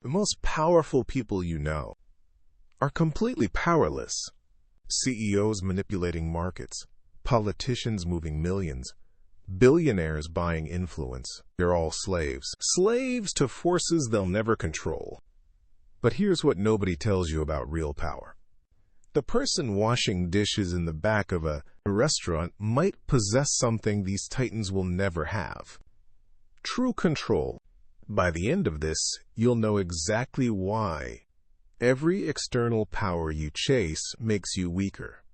The most powerful people you know are completely powerless. CEOs manipulating markets, politicians moving millions, billionaires buying influence. They're all slaves. Slaves to forces they'll never control. But here's what nobody tells you about real power. The person washing dishes in the back of a restaurant might possess something these titans will never have. True control. By the end of this, you'll know exactly why every external power you chase makes you weaker,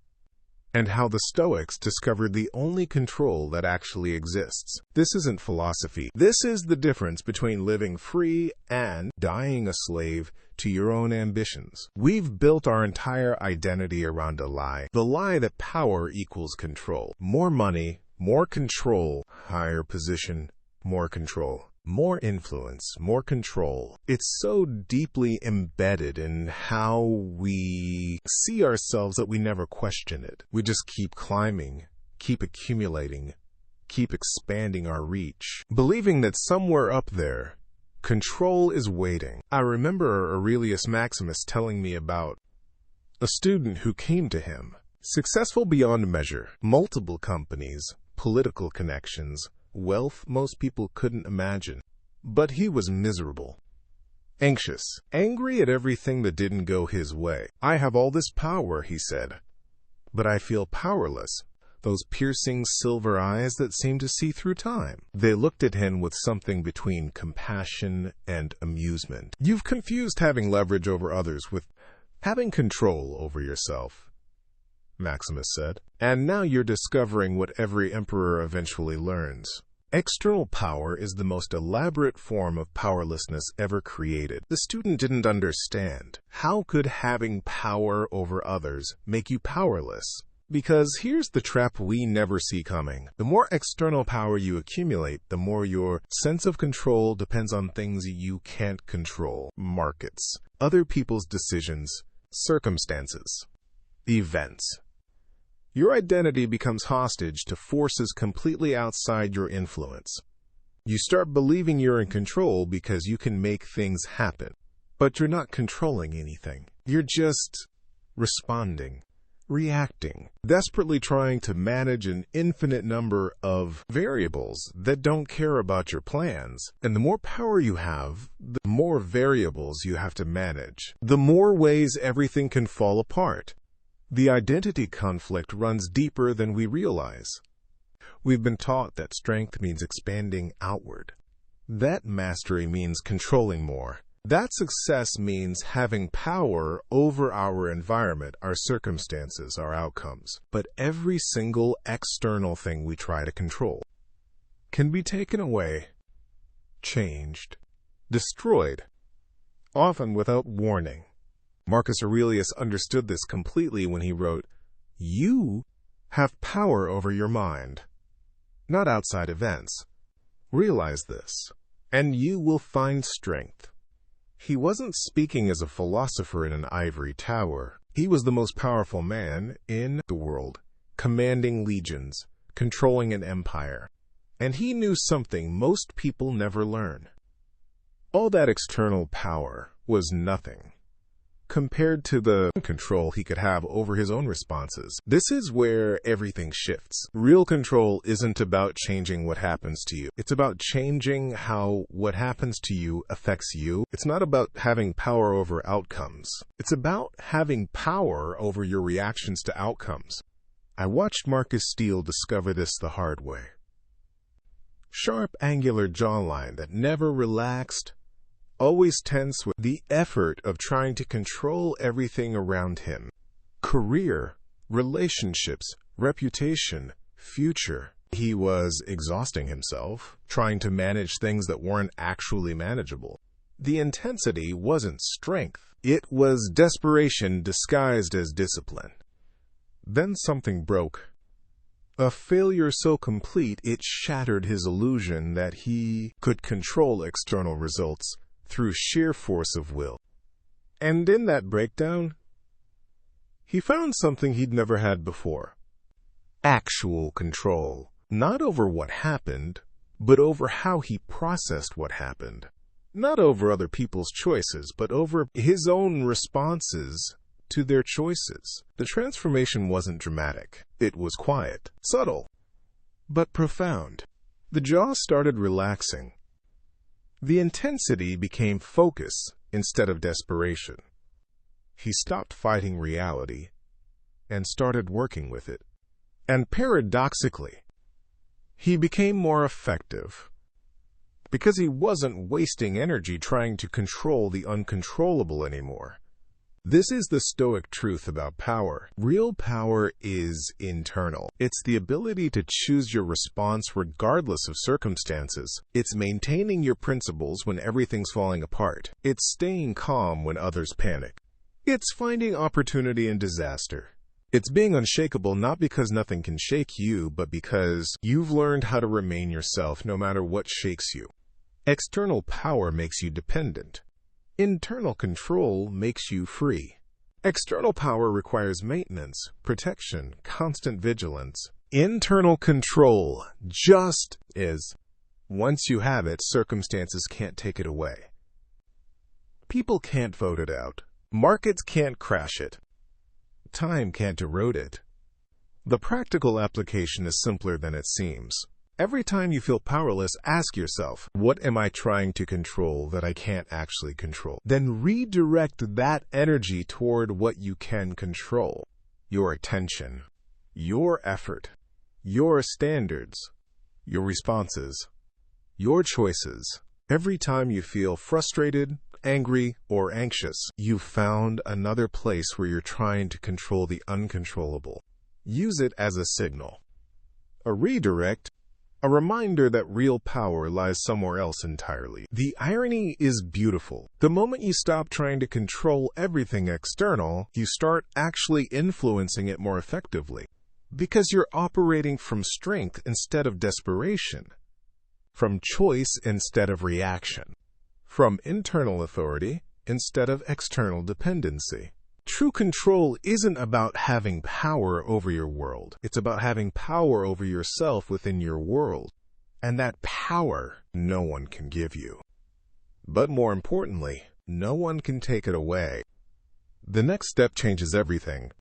and how the Stoics discovered the only control that actually exists. This isn't philosophy. This is the difference between living free and dying a slave to your own ambitions. We've built our entire identity around a lie. The lie that power equals control. More money, more control, higher position, more control. More influence, more control. It's so deeply embedded in how we see ourselves that we never question it. We just keep climbing, keep accumulating, keep expanding our reach, believing that somewhere up there, control is waiting. I remember Aurelius Maximus telling me about a student who came to him, successful beyond measure, multiple companies, political connections, wealth most people couldn't imagine. But he was miserable, anxious, angry at everything that didn't go his way. I have all this power, he said, but I feel powerless. Those piercing silver eyes that seem to see through time. They looked at him with something between compassion and amusement. You've confused having leverage over others with having control over yourself, Maximus said. And now you're discovering what every emperor eventually learns. External power is the most elaborate form of powerlessness ever created. The student didn't understand. How could having power over others make you powerless? Because here's the trap we never see coming. The more external power you accumulate, the more your sense of control depends on things you can't control. Markets, other people's decisions, circumstances, events. Your identity becomes hostage to forces completely outside your influence. You start believing you're in control because you can make things happen. But you're not controlling anything. You're just responding, reacting, desperately trying to manage an infinite number of variables that don't care about your plans. And the more power you have, the more variables you have to manage. The more ways everything can fall apart. The identity conflict runs deeper than we realize. We've been taught that strength means expanding outward. That mastery means controlling more. That success means having power over our environment, our circumstances, our outcomes. But every single external thing we try to control can be taken away, changed, destroyed, often without warning. Marcus Aurelius understood this completely when he wrote, "You have power over your mind, not outside events. Realize this, and you will find strength." He wasn't speaking as a philosopher in an ivory tower. He was the most powerful man in the world, commanding legions, controlling an empire. And he knew something most people never learn. All that external power was nothing compared to the control he could have over his own responses. This is where everything shifts. Real control isn't about changing what happens to you. It's about changing how what happens to you affects you. It's not about having power over outcomes. It's about having power over your reactions to outcomes. I watched Marcus Steele discover this the hard way. Sharp, angular jawline that never relaxed, always tense with the effort of trying to control everything around him. Career, relationships, reputation, future. He was exhausting himself, trying to manage things that weren't actually manageable. The intensity wasn't strength. It was desperation disguised as discipline. Then something broke. A failure so complete it shattered his illusion that he could control external results through sheer force of will. And in that breakdown, he found something he'd never had before. Actual control. Not over what happened, but over how he processed what happened. Not over other people's choices, but over his own responses to their choices. The transformation wasn't dramatic. It was quiet, subtle, but profound. The jaw started relaxing. The intensity became focus instead of desperation. He stopped fighting reality and started working with it. And paradoxically, he became more effective because he wasn't wasting energy trying to control the uncontrollable anymore. This is the Stoic truth about power. Real power is internal. It's the ability to choose your response regardless of circumstances. It's maintaining your principles when everything's falling apart. It's staying calm when others panic. It's finding opportunity in disaster. It's being unshakable not because nothing can shake you, but because you've learned how to remain yourself no matter what shakes you. External power makes you dependent. Internal control makes you free. External power requires maintenance, protection, constant vigilance. Internal control just is. Once you have it, circumstances can't take it away. People can't vote it out. Markets can't crash it. Time can't erode it. The practical application is simpler than it seems. Every time you feel powerless, ask yourself, what am I trying to control that I can't actually control? Then redirect that energy toward what you can control. Your attention, your effort, your standards, your responses, your choices. Every time you feel frustrated, angry, or anxious, you've found another place where you're trying to control the uncontrollable. Use it as a signal, a redirect, a reminder that real power lies somewhere else entirely. The irony is beautiful. The moment you stop trying to control everything external, you start actually influencing it more effectively. Because you're operating from strength instead of desperation, from choice instead of reaction, from internal authority instead of external dependency. True control isn't about having power over your world. It's about having power over yourself within your world. And that power no one can give you. But more importantly, no one can take it away. The next step changes everything.